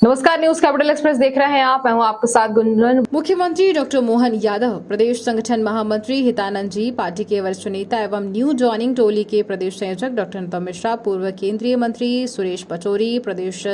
नमस्कार, news capital express देख रहे हैं आप। मैं हूं आपके साथ गुंजन। मुख्यमंत्री डॉक्टर मोहन यादव, प्रदेश संगठन महामंत्री हितानंद जी, पार्टी के वरिष्ठ नेता एवं न्यू जॉइनिंग टोली के प्रदेश संयोजक डॉक्टर नरोत्तम मिश्रा, पूर्व केंद्रीय मंत्री सुरेश पचौरी, प्रदेश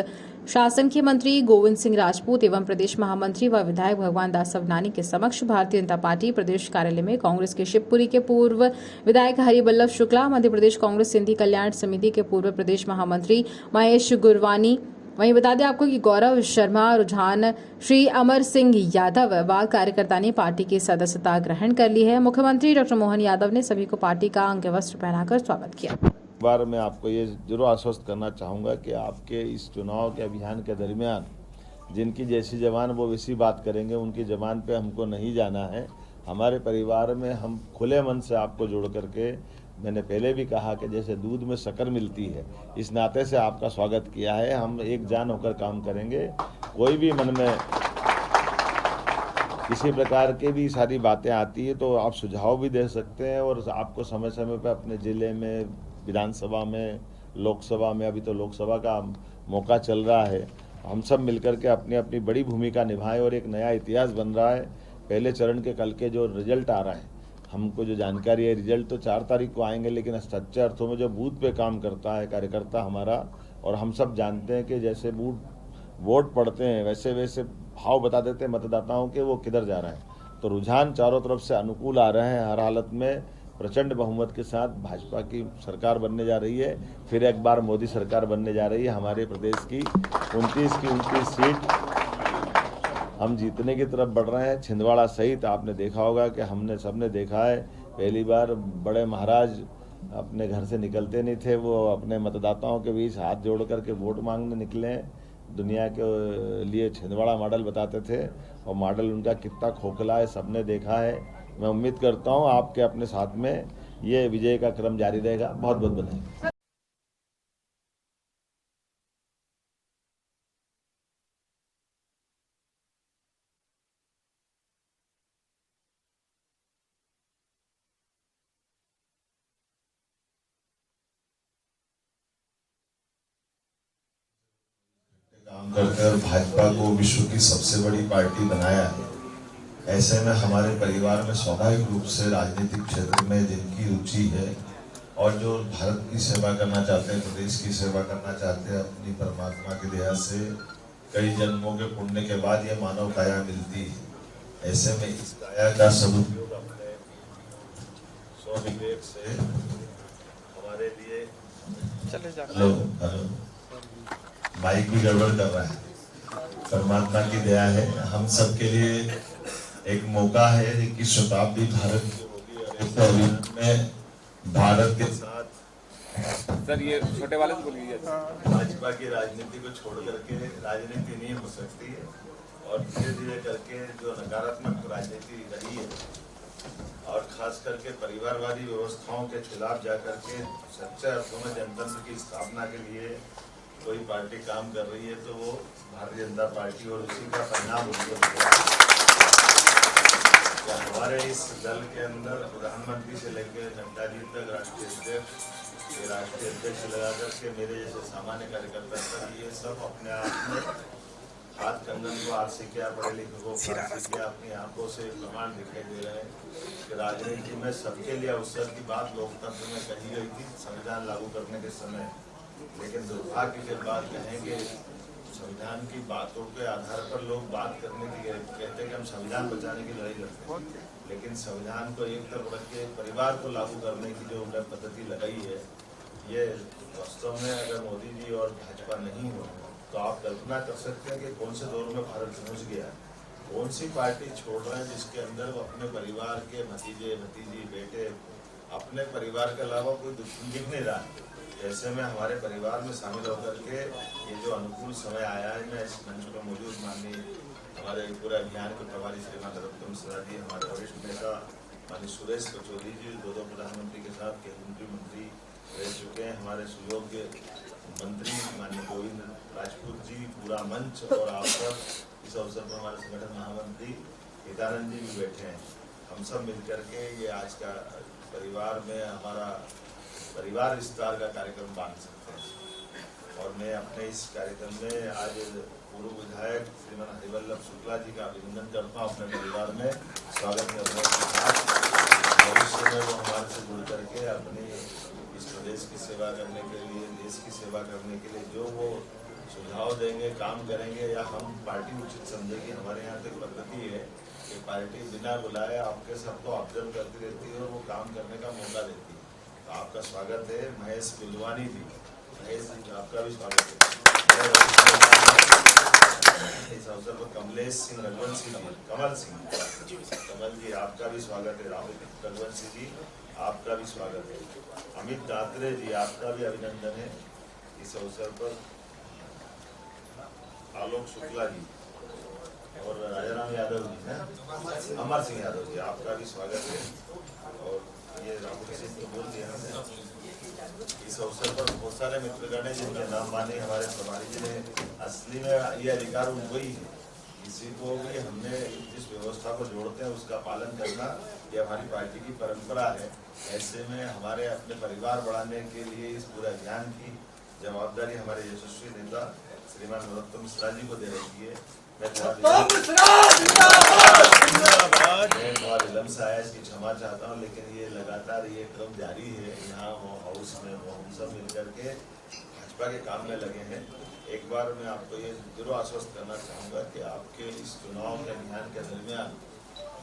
शासन के मंत्री गोविंद सिंह राजपूत एवं प्रदेश महामंत्री व विधायक भगवान दास सवनानी के समक्ष भारतीय जनता पार्टी प्रदेश कार्यालय में कांग्रेस के शिवपुरी के पूर्व विधायक हरिवल्लभ शुक्ला, मध्य प्रदेश कांग्रेस सिंधी कल्याण समिति के पूर्व प्रदेश महामंत्री महेश गुरवानी, वहीं बता दें आपको कि गौरव शर्मा, रुझान श्री अमर सिंह यादव व कार्यकर्ता ने पार्टी की सदस्यता ग्रहण कर ली है। मुख्यमंत्री डॉक्टर मोहन यादव ने सभी को पार्टी का अंगवस्त्र पहनाकर स्वागत किया। बार मैं आपको ये जरूर आश्वस्त करना चाहूँगा कि आपके इस चुनाव के अभियान के दरमियान जिनकी जैसी जबान वो वैसी बात करेंगे, उनकी जबान पे हमको नहीं जाना है। हमारे परिवार में हम खुले मन से आपको जोड़ करके, मैंने पहले भी कहा कि जैसे दूध में शक्कर मिलती है, इस नाते से आपका स्वागत किया है। हम एक जान होकर काम करेंगे। कोई भी मन में किसी प्रकार की भी सारी बातें आती है तो आप सुझाव भी दे सकते हैं, और आपको समय समय पर अपने ज़िले में, विधानसभा में, लोकसभा में, अभी तो लोकसभा का मौका चल रहा है, हम सब मिलकर के अपनी अपनी बड़ी भूमिका निभाएं और एक नया इतिहास बन रहा है। पहले चरण के कल के जो रिजल्ट आ रहा है, हमको जो जानकारी है, रिजल्ट तो 4 तारीख को आएंगे, लेकिन सच्चे अर्थों में जो बूथ पे काम करता है कार्यकर्ता हमारा, और हम सब जानते हैं कि जैसे वोट पड़ते हैं वैसे वैसे भाव बता देते हैं मतदाताओं के वो किधर जा रहे हैं। तो रुझान चारों तरफ से अनुकूल आ रहे हैं। हर हालत में प्रचंड बहुमत के साथ भाजपा की सरकार बनने जा रही है। फिर एक बार मोदी सरकार बनने जा रही है। हमारे प्रदेश की 29 सीट हम जीतने की तरफ बढ़ रहे हैं। छिंदवाड़ा सहित आपने देखा होगा कि हमने सबने देखा है, पहली बार बड़े महाराज अपने घर से निकलते नहीं थे, वो अपने मतदाताओं के बीच हाथ जोड़ करके वोट मांगने निकले। दुनिया के लिए छिंदवाड़ा मॉडल बताते थे, और मॉडल उनका कितना खोखला है सबने देखा है। मैं उम्मीद करता हूँ आपके अपने साथ में ये विजय का क्रम जारी रहेगा। बहुत बहुत बधाई। काम करकर भाजपा को विश्व की सबसे बड़ी पार्टी बनाया है। ऐसे में हमारे परिवार में स्वाभाविक रूप से राजनीतिक क्षेत्र में जिनकी रुचि है और जो भारत की सेवा करना चाहते हैं, प्रदेश की सेवा करना चाहते हैं, अपनी परमात्मा की दया से कई जन्मों के पुण्य के बाद ये मानव काया मिलती है। ऐसे में इस काया का सदुपयोग अपने स्वविवेक से हमारे लिए हेलो माइक भी गड़बड़ कर रहा है। परमात्मा की दया है, हम सब के लिए एक मौका है। 21 शताब्दी भारत की होगी और में भारत के साथ सर ये छोटे वाले से बोलिए। भाजपा की राजनीति को छोड़ करके राजनीति नहीं हो सकती है, और धीरे धीरे करके जो नकारात्मक राजनीति रही है और खास करके परिवारवादी व्यवस्थाओं के खिलाफ जाकर के सच्चे अर्थों में जनतंत्र की स्थापना के लिए कोई पार्टी काम कर रही है तो वो भारतीय जनता पार्टी, और उसी का परिणाम हमारे इस दल के अंदर प्रधानमंत्री से लेकर नड्डा जी तक, राष्ट्रीय अध्यक्ष लगा करके मेरे जैसे सामान्य कार्यकर्ता तक, ये सब अपने आप में हाथ कंगन को आरसी किया, पढ़े लिखे को किया, अपनी आंखों से प्रमाण दिखाई दे रहे हैं कि राजनीति में सबके लिए अवसर की बात लोकतंत्र में कही गई थी संविधान लागू करने के समय। लेकिन दुर्भाग्य के बाद कहेंगे संविधान की बातों के आधार पर लोग बात करने की कहते हैं कि हम संविधान बचाने की लड़ाई लड़ते हैं, लेकिन संविधान को एक तरफ रख के परिवार को लागू करने की जो उन्होंने पद्धति लगाई है, ये वास्तव में अगर मोदी जी और भाजपा नहीं हो तो आप कल्पना कर सकते हैं कि कौन से दौर में भारत पहुँच गया। कौन सी पार्टी छोड़ रहे हैं जिसके अंदर वो अपने परिवार के भतीजे, भतीजी, बेटे, अपने परिवार के अलावा कोई दिख नहीं रहा है। ऐसे में हमारे परिवार में शामिल होकर के ये जो अनुकूल समय आया है, मैं इस मंच पर मौजूद माननीय हमारे पूरे अभियान के प्रभारी श्रीमान नरोत्तम मिश्रा जी, हमारे वरिष्ठ नेता माननीय सुरेश पचौरी जी, दो प्रधानमंत्री के साथ केंद्रीय मंत्री रह चुके हैं, हमारे सुयोग्य मंत्री माननीय गोविंद राजपूत जी, पूरा मंच, और आप सब इस अवसर पर हमारे संगठन महामंत्री हितानंद जी भी बैठे हैं। हम सब मिलकर के ये आज का परिवार में हमारा परिवार विस्तार का कार्यक्रम बांध सकते हैं। और मैं अपने इस कार्यक्रम में आज पूर्व विधायक श्रीमान हरिवल्लभ शुक्ला जी का अभिनंदन करता हूँ। अपने परिवार में स्वागत करने के साथ भविष्य में वो हमारे से जुड़ करके अपनी इस प्रदेश की सेवा करने के लिए, देश की सेवा करने के लिए जो वो सुझाव देंगे, काम करेंगे, या हम पार्टी उचित समझेगी। हमारे यहाँ तो एक पद्धति है कि पार्टी बिना बुलाए आपके सबको ऑब्जर्व करती रहती है और वो काम करने का मौका देती है। तो आपका स्वागत है। महेश गुलवानी जी, महेश जी आपका भी स्वागत है। इस अवसर पर कमलेश सिंह रघुवंशी जी, कमल जी आपका भी स्वागत है। राहुल रघुवंशी जी आपका भी स्वागत है। अमित दात्रे जी आपका भी अभिनंदन है इस अवसर पर। आलोक शुक्ला जी और राजाराम यादव जी हैं, अमर सिंह यादव जी आपका भी स्वागत है। और ये राहुल सिंह तो बोल दिया हमने। इस अवसर पर बहुत सारे मित्रगण हैं जिनके नाम माने हमारे प्रभारी जी ने। असली में ये अधिकार उनको ही है। किसी को भी हमने जिस व्यवस्था को जोड़ते हैं उसका पालन करना ये हमारी पार्टी की परंपरा है। ऐसे में हमारे अपने परिवार बढ़ाने के लिए इस पूरे अभियान की जवाबदारी हमारे यशस्वी नेता श्रीमान नरोत्तम मिश्रा जी को दे रही है। मैं विलम्ब से आया, इसकी क्षमा चाहता हूँ, लेकिन ये लगातार ये क्रम जारी है। यहाँ वो हाउस में वो हम सब मिलकर के भाजपा के काम में लगे हैं। एक बार मैं आपको ये जरूर आश्वस्त करना चाहूँगा कि आपके इस चुनाव के अभियान के दरमियान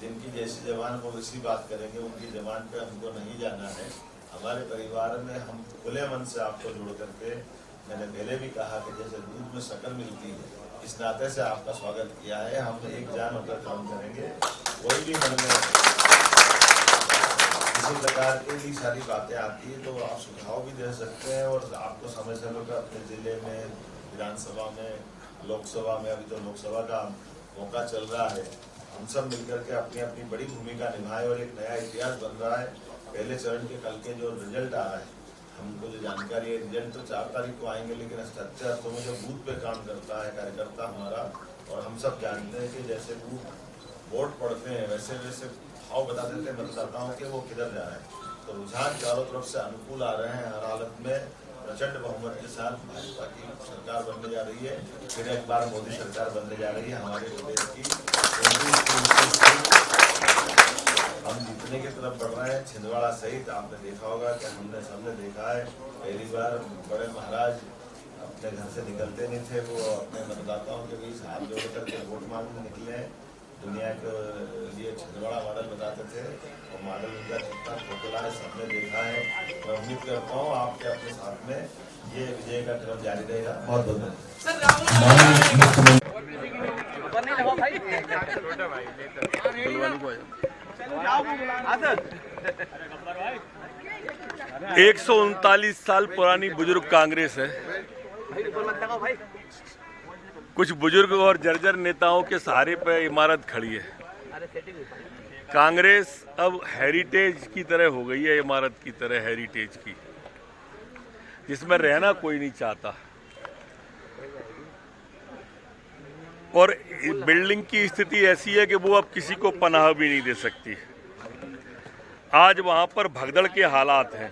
जिनकी जैसी जवान को वैसी बात करेंगे, उनकी जवान पे हमको नहीं जाना है। हमारे परिवार में हम खुले मन से आपको जोड़ करके, मैंने पहले भी कहा कि जैसे दूध में शक्कर मिलती है, इस नाते से आपका स्वागत किया है। हम एक जान होकर काम करेंगे। कोई भी मन में किसी प्रकार की भी सारी बातें आती है तो आप सुझाव भी दे सकते हैं। और आपको समय समय पर अपने जिले में, विधानसभा में, लोकसभा में, अभी तो लोकसभा का मौका चल रहा है, हम सब मिलकर के अपनी अपनी बड़ी भूमिका निभाएं और एक नया इतिहास बन रहा है। पहले चरण के कल के जो रिजल्ट आ रहा है, हमको जो जानकारी है, रिजल्ट तो 4 तारीख को आएंगे, लेकिन स्ट्रक्चर तो मुझे बूथ पे काम करता है कार्यकर्ता हमारा। और हम सब जानते हैं कि जैसे वोट पड़ते हैं वैसे वैसे भाव बता देते हैं मतदाताओं के वो किधर जा रहे हैं। तो रुझान चारों तरफ से अनुकूल आ रहे हैं। हर हालत में प्रचंड बहुमत के साथ भाजपा की सरकार बनने जा रही है। फिर एक बार मोदी सरकार बनने जा रही है हमारे प्रदेश की। हम जीतने की तरफ बढ़ रहे हैं। छिंदवाड़ा सहित आपने देखा होगा कि हमने सबने देखा है, पहली बार बड़े महाराज अपने घर से निकलते नहीं थे, वो अपने मतदाताओं के बीच हाथ जोड़ करके वोट मांगने निकले। दुनिया के लिए छिंदवाड़ा मॉडल बताते थे और मॉडल उनका कितना खोखला है सबने देखा है। मैं उम्मीद करता हूँ आपके अपने साथ में ये विजय का क्रम जारी रहेगा। बहुत बहुत धन्यवाद। 139 साल पुरानी बुजुर्ग कांग्रेस है। कुछ बुजुर्ग और जर्जर नेताओं के सहारे पर इमारत खड़ी है। कांग्रेस अब हेरिटेज की तरह हो गई है, इमारत की तरह हेरिटेज की, जिसमें रहना कोई नहीं चाहता। और बिल्डिंग की स्थिति ऐसी है कि वो अब किसी को पनाह भी नहीं दे सकती। आज वहां पर भगदड़ के हालात हैं।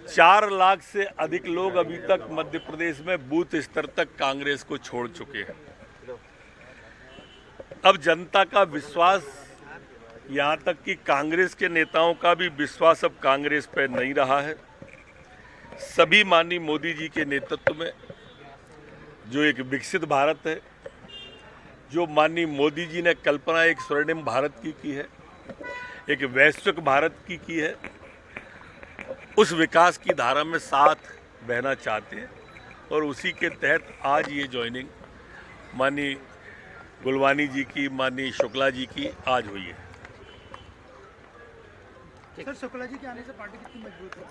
4 लाख से अधिक लोग अभी तक मध्य प्रदेश में बूथ स्तर तक कांग्रेस को छोड़ चुके हैं। अब जनता का विश्वास, यहां तक कि कांग्रेस के नेताओं का भी विश्वास अब कांग्रेस पर नहीं रहा है। सभी माननीय मोदी जी के नेतृत्व में जो एक विकसित भारत है, जो माननीय मोदी जी ने कल्पना एक स्वर्णिम भारत की है, एक वैश्विक भारत की है, उस विकास की धारा में साथ बहना चाहते हैं। और उसी के तहत आज ये ज्वाइनिंग माननीय गुलवानी जी की, माननीय शुक्ला जी की आज हुई है। सर, शुक्ला जी के आने से पार्टी कितनी मजबूत है?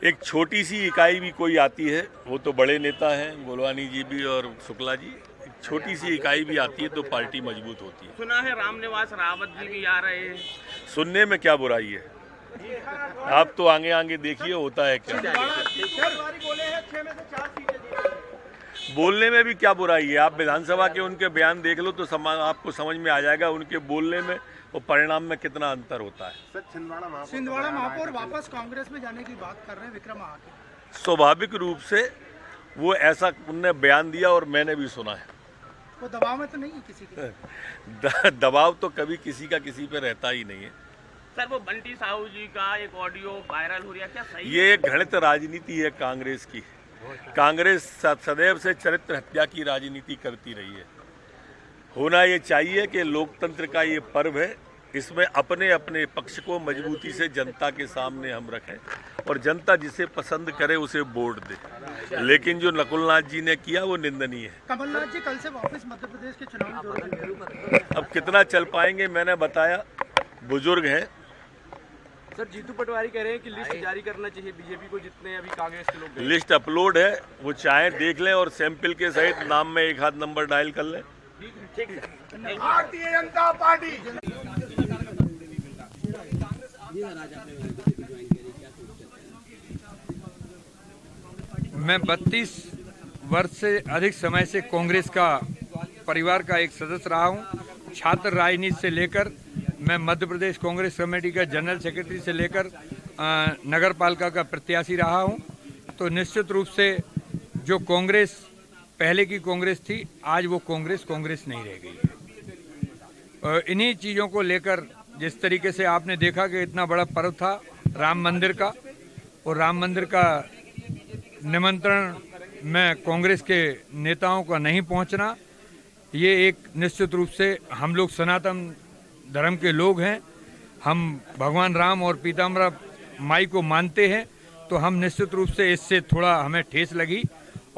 एक छोटी सी इकाई भी कोई आती है, वो तो बड़े नेता हैं गुलवानी जी भी और शुक्ला जी, एक छोटी सी इकाई भी आती है तो पार्टी मजबूत होती है। सुना है रामनिवास रावत जी भी आ रहे हैं। सुनने में क्या बुराई है, आप तो आगे आगे देखिए होता है क्या। बोलने में भी क्या बुराई है, आप विधानसभा के उनके बयान देख लो तो आपको समझ में आ जाएगा उनके बोलने में और परिणाम में कितना अंतर होता है। छिंदवाड़ा महापौर वापस कांग्रेस में जाने की बात कर रहे हैं विक्रम आके। स्वाभाविक रूप से वो ऐसा उनने बयान दिया और मैंने भी सुना है। वो दबाव में तो नहीं है किसी के? दबाव तो कभी किसी का किसी पे रहता ही नहीं है। सर वो बंटी साहू जी का एक ऑडियो वायरल हो रहा है, क्या सही ये एक घृणित राजनीति है कांग्रेस की। कांग्रेस सदैव से चरित्र हत्या की राजनीति करती रही है। होना ये चाहिए कि लोकतंत्र का ये पर्व है, इसमें अपने अपने पक्ष को मजबूती से जनता के सामने हम रखें और जनता जिसे पसंद करे उसे वोट दे। लेकिन जो नकुलनाथ जी ने किया वो निंदनीय है। कमलनाथ जी कल से वापस मध्य प्रदेश के चुनावी दौरे में। अब कितना चल पाएंगे, मैंने बताया बुजुर्ग हैं। सर जीतू पटवारी कह रहे हैं कि लिस्ट जारी करना चाहिए बीजेपी को, जितने अभी कांग्रेस के लोग गए। लिस्ट अपलोड है, वो चाहे देख लें और सैंपल के सहित नाम में एक हाथ नंबर डायल कर लें। भारतीय जनता पार्टी। मैं 32 वर्ष से अधिक समय से कांग्रेस का परिवार का एक सदस्य रहा हूं। छात्र राजनीति से लेकर मैं मध्य प्रदेश कांग्रेस कमेटी का जनरल सेक्रेटरी से लेकर नगर पालिका का प्रत्याशी रहा हूं। तो निश्चित रूप से जो कांग्रेस पहले की कांग्रेस थी, आज वो कांग्रेस नहीं रह गई है। इन्हीं चीज़ों को लेकर जिस तरीके से आपने देखा कि इतना बड़ा पर्व था राम मंदिर का, और राम मंदिर का निमंत्रण में कांग्रेस के नेताओं का नहीं पहुंचना, ये एक निश्चित रूप से हम लोग सनातन धर्म के लोग हैं, हम भगवान राम और पीताम्बरा माई को मानते हैं, तो हम निश्चित रूप से इससे थोड़ा हमें ठेस लगी।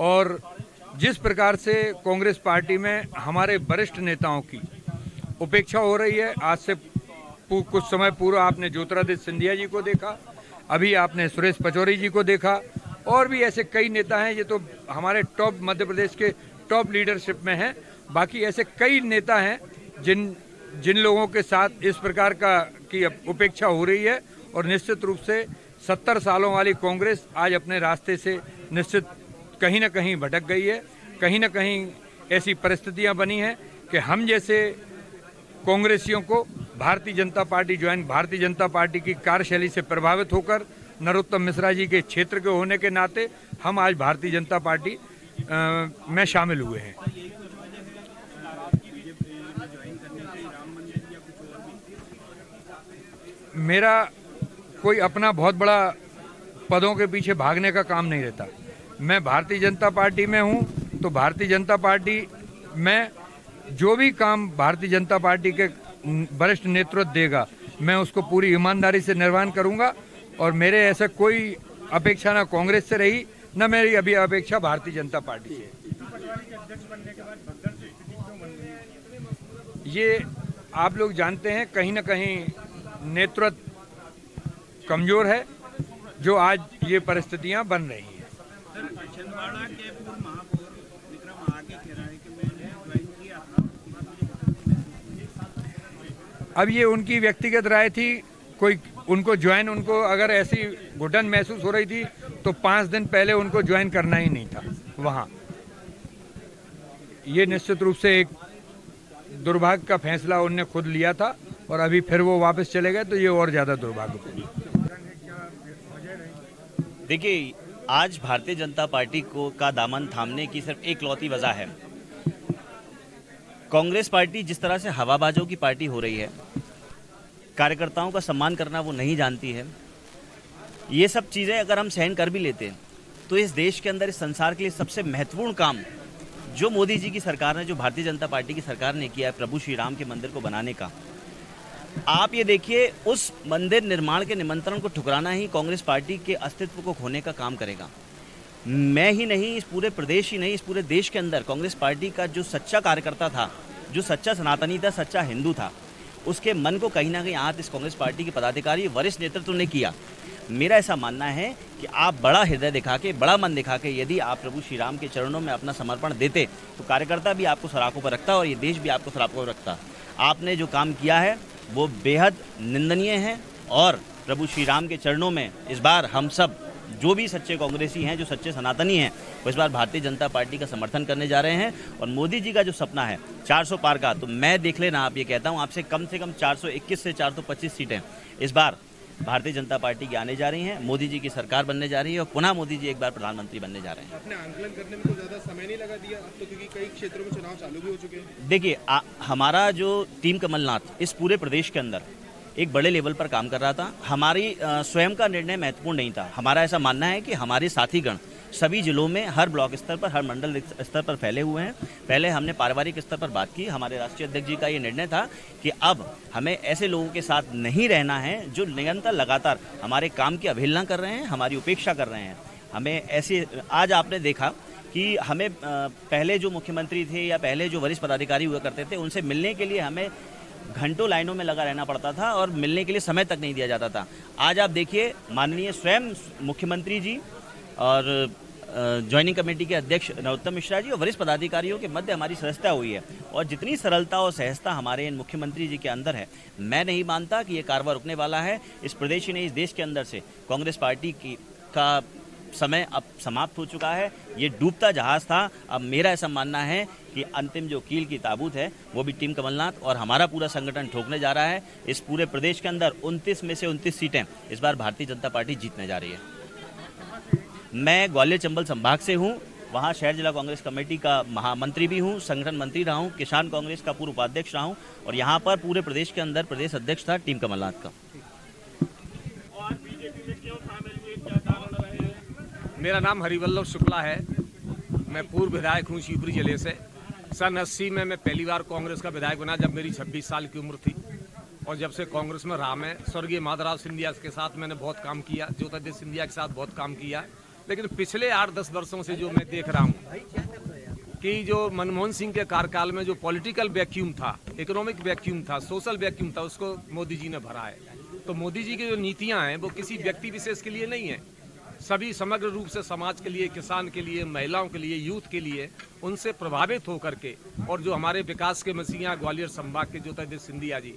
और जिस प्रकार से कांग्रेस पार्टी में हमारे वरिष्ठ नेताओं की उपेक्षा हो रही है, आज से कुछ समय पूर्व आपने ज्योतिरादित्य सिंधिया जी को देखा, अभी आपने सुरेश पचौरी जी को देखा, और भी ऐसे कई नेता हैं, ये तो हमारे टॉप मध्य प्रदेश के टॉप लीडरशिप में हैं। बाकी ऐसे कई नेता हैं जिन लोगों के साथ इस प्रकार की उपेक्षा हो रही है, और निश्चित रूप से 70 सालों वाली कांग्रेस आज अपने रास्ते से निश्चित कहीं ना कहीं भटक गई है। कहीं ना कहीं ऐसी परिस्थितियां बनी हैं कि हम जैसे कांग्रेसियों को भारतीय जनता पार्टी की कार्यशैली से प्रभावित होकर नरोत्तम मिश्रा जी के क्षेत्र के होने के नाते हम आज भारतीय जनता पार्टी में शामिल हुए हैं। मेरा कोई अपना बहुत बड़ा पदों के पीछे भागने का काम नहीं रहता। मैं भारतीय जनता पार्टी में हूं, तो भारतीय जनता पार्टी में जो भी काम भारतीय जनता पार्टी के वरिष्ठ नेतृत्व देगा, मैं उसको पूरी ईमानदारी से निर्वहन करूंगा। और मेरे ऐसा कोई अपेक्षा ना कांग्रेस से रही, ना मेरी अभी अपेक्षा भारतीय जनता पार्टी से। ये आप लोग जानते हैं, कहीं ना कहीं नेतृत्व कमजोर है, जो आज ये परिस्थितियां बन रही हैं। छिंदवाड़ा के पूर्व महापौर विक्रम आगे कह रहा है कि मैंने ज्वाइन किया था। अब ये उनकी व्यक्तिगत राय थी, उनको अगर ऐसी घुटन महसूस हो रही थी तो 5 दिन पहले उनको ज्वाइन करना ही नहीं था वहाँ। ये निश्चित रूप से एक दुर्भाग्य का फैसला उनने खुद लिया था, और अभी फिर वो वापस चले गए, तो ये और ज़्यादा दुर्भाग्यपूर्ण। देखिए, आज भारतीय जनता पार्टी का दामन थामने की सिर्फ एक लौती वजह है। कांग्रेस पार्टी जिस तरह से हवाबाजों की पार्टी हो रही है, कार्यकर्ताओं का सम्मान करना वो नहीं जानती है। ये सब चीज़ें अगर हम सहन कर भी लेते हैं, तो इस देश के अंदर, इस संसार के लिए सबसे महत्वपूर्ण काम जो मोदी जी की सरकार ने, जो भारतीय जनता पार्टी की सरकार ने किया है, प्रभु श्री राम के मंदिर को बनाने का। आप ये देखिए, उस मंदिर निर्माण के निमंत्रण को ठुकराना ही कांग्रेस पार्टी के अस्तित्व को खोने का काम करेगा। मैं ही नहीं, इस पूरे प्रदेश ही नहीं, इस पूरे देश के अंदर कांग्रेस पार्टी का जो सच्चा कार्यकर्ता था, जो सच्चा सनातनी था, सच्चा हिंदू था, उसके मन को कहीं ना कहीं आज इस कांग्रेस पार्टी के पदाधिकारी, वरिष्ठ नेतृत्व ने किया। मेरा ऐसा मानना है कि आप बड़ा हृदय दिखा के, बड़ा मन दिखा के यदि आप प्रभु श्री राम के चरणों में अपना समर्पण देते, तो कार्यकर्ता भी आपको सराखों पर रखता और ये देश भी आपको सराखों पर रखता। आपने जो काम किया है वो बेहद निंदनीय है, और प्रभु श्री राम के चरणों में इस बार हम सब जो भी सच्चे कांग्रेसी हैं, जो सच्चे सनातनी हैं, वो इस बार भारतीय जनता पार्टी का समर्थन करने जा रहे हैं। और मोदी जी का जो सपना है 400 पार का, तो मैं देख लेना, आप ये कहता हूँ आपसे, कम से कम 421 से 425 सीटें इस बार भारतीय जनता पार्टी की आने जा रही हैं, मोदी जी की सरकार बनने जा रही है और पुनः मोदी जी एक बार प्रधानमंत्री बनने जा रहे हैं। अपने आंकलन करने में तो ज़्यादा समय नहीं लगा दिया अब तो, क्योंकि कई क्षेत्रों में चुनाव चालू भी हो चुके हैं। देखिए हमारा जो टीम कमलनाथ इस पूरे प्रदेश के अंदर एक बड़े लेवल पर काम कर रहा था। हमारी स्वयं का निर्णय महत्वपूर्ण नहीं था। हमारा ऐसा मानना है कि हमारे साथीगण सभी जिलों में हर ब्लॉक स्तर पर, हर मंडल स्तर पर फैले हुए हैं। पहले हमने पारिवारिक स्तर पर बात की। हमारे राष्ट्रीय अध्यक्ष जी का ये निर्णय था कि अब हमें ऐसे लोगों के साथ नहीं रहना है जो निरंतर लगातार हमारे काम की अवहेलना कर रहे हैं, हमारी उपेक्षा कर रहे हैं। हमें ऐसे, आज आपने देखा कि हमें पहले जो मुख्यमंत्री थे या पहले जो वरिष्ठ पदाधिकारी हुआ करते थे, उनसे मिलने के लिए हमें घंटों लाइनों में लगा रहना पड़ता था और मिलने के लिए समय तक नहीं दिया जाता था। आज आप देखिए, माननीय स्वयं मुख्यमंत्री जी और ज्वाइनिंग कमेटी के अध्यक्ष नरोत्तम मिश्रा जी और वरिष्ठ पदाधिकारियों के मध्य हमारी सदस्यता हुई है और जितनी सरलता और सहजता हमारे इन मुख्यमंत्री जी के अंदर है, मैं नहीं मानता कि ये कारवां रुकने वाला है। इस प्रदेश ही नहीं, इस देश के अंदर से कांग्रेस पार्टी का समय अब समाप्त हो चुका है। ये डूबता जहाज था। अब मेरा ऐसा मानना है कि अंतिम जो कील की ताबूत है वो भी टीम कमलनाथ और हमारा पूरा संगठन ठोकने जा रहा है। इस पूरे प्रदेश के अंदर 29 में से 29 सीटें इस बार भारतीय जनता पार्टी जीतने जा रही है। मैं ग्वालियर चंबल संभाग से हूँ। वहाँ शहर जिला कांग्रेस कमेटी का महामंत्री भी हूँ, संगठन मंत्री रहा हूँ, किसान कांग्रेस का पूर्व उपाध्यक्ष रहा हूँ और यहाँ पर पूरे प्रदेश के अंदर प्रदेश अध्यक्ष था टीम कमलनाथ का। और बीजेपी में क्यों शामिल हुए, क्या कारण रहे? मेरा नाम हरिवल्लभ शुक्ला है। मैं पूर्व विधायक हूँ शिवपुरी जिले से। सन 80 में मैं पहली बार कांग्रेस का विधायक बना जब मेरी 26 साल की उम्र थी और जब से कांग्रेस में रहा। मैं स्वर्गीय माधवराव सिंधिया के साथ मैंने बहुत काम किया, ज्योतिरादित्य सिंधिया के साथ बहुत काम किया। लेकिन पिछले 8-10 वर्षों से जो मैं देख रहा हूँ कि जो मनमोहन सिंह के कार्यकाल में जो पॉलिटिकल वैक्यूम था, इकोनॉमिक वैक्यूम था, सोशल वैक्यूम था, उसको मोदी जी ने भरा है। तो मोदी जी की जो नीतियाँ हैं वो किसी व्यक्ति विशेष के लिए नहीं है, सभी समग्र रूप से समाज के लिए, किसान के लिए, महिलाओं के लिए, यूथ के लिए, उनसे प्रभावित होकर के। और जो हमारे विकास के मसीहा ग्वालियर संभाग के ज्योतिरादित्य सिंधिया जी,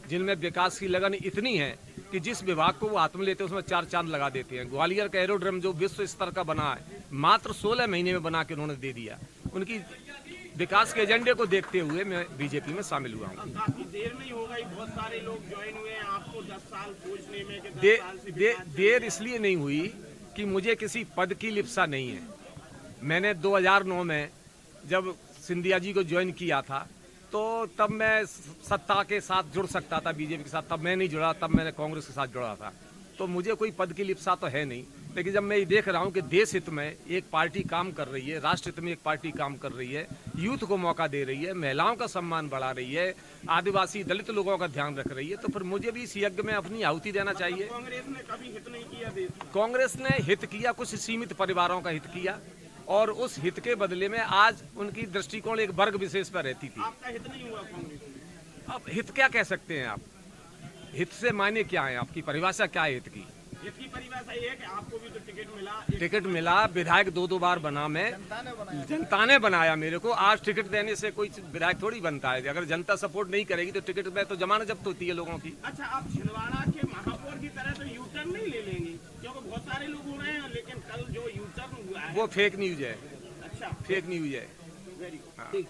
जिनमें विकास की लगन इतनी है कि जिस विभाग को वो हाथ में लेते हैं उसमें 4 चांद लगा देते हैं। ग्वालियर का एरोड्रम जो विश्व स्तर का बना है, मात्र 16 महीने में बना के उन्होंने दे दिया। उनकी विकास के एजेंडे को देखते हुए मैं बीजेपी में शामिल हुआ हूँ। काफी देर नहीं हो गई, बहुत सारे लोग ज्वाइन हुए हैं, आपको 10 साल सोचने में कि 10 साल से देर इसलिए नहीं हुई कि मुझे किसी पद की लिप्सा नहीं है। मैंने 2009 में जब सिंधिया जी को ज्वाइन किया था तो तब मैं सत्ता के साथ जुड़ सकता था, बीजेपी के साथ। तब मैं नहीं जुड़ा, तब मैंने कांग्रेस के साथ जुड़ा था। तो मुझे कोई पद की लिप्सा तो है नहीं। लेकिन जब मैं ये देख रहा हूँ कि देश हित में एक पार्टी काम कर रही है, राष्ट्र हित में एक पार्टी काम कर रही है, यूथ को मौका दे रही है, महिलाओं का सम्मान बढ़ा रही है, आदिवासी दलित लोगों का ध्यान रख रही है, तो फिर मुझे भी इस यज्ञ में अपनी आहुति देना चाहिए। कांग्रेस ने कभी हित नहीं किया देश में। कांग्रेस ने हित किया, कुछ सीमित परिवारों का हित किया और उस हित के बदले में आज उनकी दृष्टिकोण एक वर्ग विशेष पर रहती थी। आपका हित नहीं हुआ कांग्रेस में। अब हित क्या कह सकते हैं आप? हित से मायने क्या है? आपकी परिभाषा क्या है हित की? हित की परिभाषा ये है कि आपको भी तो टिकट मिला, विधायक 2-2 बार बना मैं, जनता ने बनाया मेरे को। आज टिकट देने से कोई विधायक थोड़ी बनता है। अगर जनता सपोर्ट नहीं करेगी तो टिकट में तो जमानत जब्त होती है लोगों की। अच्छा, आप छिंदवाड़ा के महापौर की तरह तो यू टर्न नहीं ले लेंगे, क्योंकि बहुत सारे लोग हो रहे हैं, लेकिन कल जो यू टर्न हुआ है वो फेक न्यूज है। अच्छा, फेक न्यूज है। Very good.